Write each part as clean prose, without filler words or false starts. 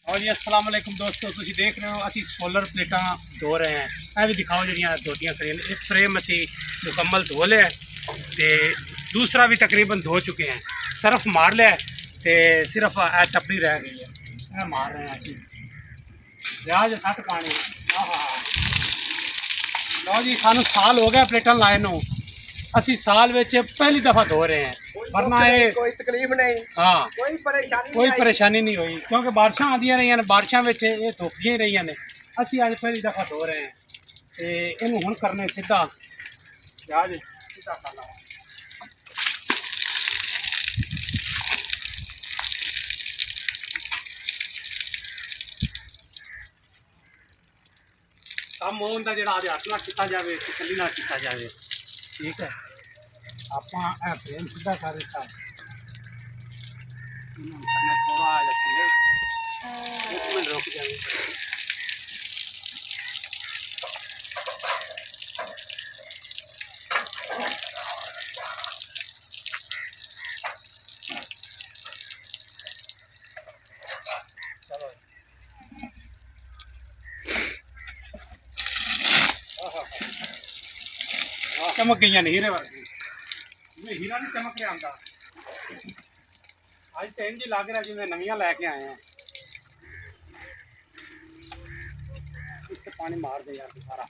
और जी अस्सलाम वालेकुम दोस्तों, तुम देख रहे हो असी सोलर प्लेटा धो रहे हैं। यह भी दिखाओ जी धोतियाँ फ्रेम, एक फ्रेम असी मुकम्मल धो लिया तो दूसरा भी तकरीबन धो चुके हैं। सर्फ मार लिया तो सिर्फ टपड़ी रह गई है, यह मार रहे हैं असी ब्याज सट पानी। हाँ हाँ लो जी, सानू साल हो गया प्लेटा लाए नू, असी साल में पहली दफ़ा धो रहे हैं, वरना ये कोई तकलीफ नहीं, हाँ कोई नहीं परेशानी नहीं हुई, क्योंकि बारिशां आदियां रही ने, बारिशां में ये धोखियां ही रही ने। असी अज पहली दफ़ा धो रहे हैं तो इनू हुण करने सीधा प्याज सीधा करना। काम होंदा जिहड़ा अज हथ नाल कीता जाए, तसल्ली नाल कीता जाए, ठीक है। आपां फ्रेम सीधा कर दिता, करना थोड़ा थले, एक मिनट रुक जाए। चलो चमक गई नहीं हीरे वर्गी, हीरा नहीं चमक रहा आंदा। अज तो इंज ही लग रहा जिवें नवियां लैके आए हैं। इस पानी मार दे यार सारा,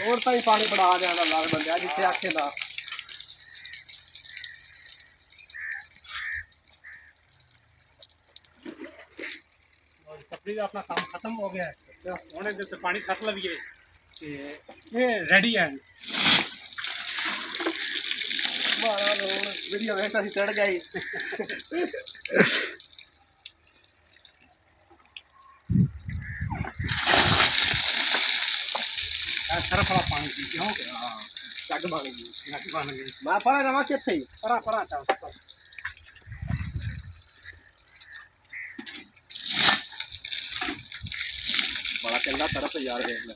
और ही पानी बढ़ा देना लाल बंदे जिथे आखे ना। कपड़ी का अपना काम खत्म हो गया है, होने दे पानी सट लविए, ये रेडी है। वीडियो वैसा ही चढ़ गई। सरफ वाला पानी पी क्यों चग बन गई, बन गई। मैं परा रवा किथे परा परा चल बड़ा चंगा तरफ यार, देख ले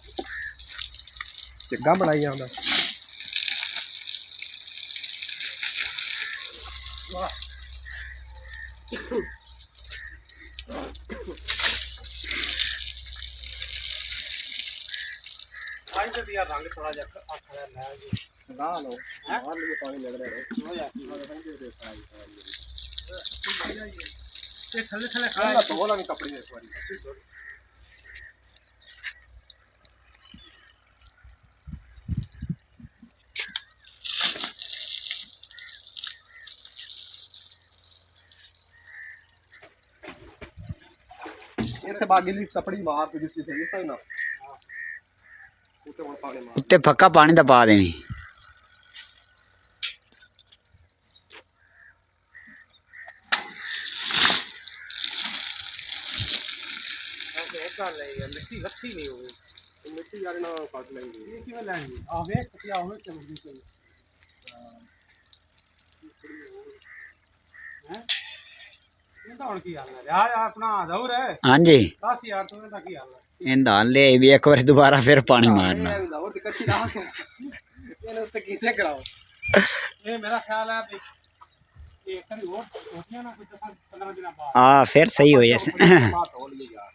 चंगा बनाई आंदा। आज तो दिया रंग थोड़ा जा आखड़ा ला जी ना लो मार लिए पानी लग रहा है हो जाती है। ये थले थले खड़ा खड़ा तो बोला नहीं कपड़े में एक बारी। इतने बागिली कपड़ी मार तो जिसकी सही सही ना पानी मार उत्ते पक्का पानी दा पा देनी। मिट्टी लथी नहीं होगी, तो मिट्टी यार ना काट लेंगे। ये किवें लैंदी आवे कटिया होवे चमकदी चली हैं। ये तो हुण की हाल है यार, अपना दौर है। हाँ जी, दस यार तुम्हें दा की हाल है। इन दाल ले भी एक बार दोबारा फिर पानी मारना। और तो कच्ची राख है ये उत्ते किसे कराओ। ये मेरा ख्याल है ये कभी और होतियां ना कुछ 10-15 दिन बाद हाँ फिर सही हो जैसे। बात हो ली यार,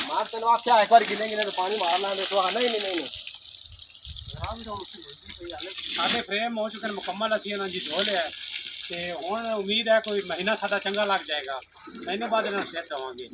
मार चलो आप क्या एक बार गिनेंगे तो पानी मार लाने तो आना ही नहीं। साढ़े फ्रेम हो चुके मुकम्मल, असी इन्होंने जी धो लिया है। हुण उम्मीद है कोई महीना साडा चंगा लग जाएगा, महीने बाद इन्होंने फिर देवांगे।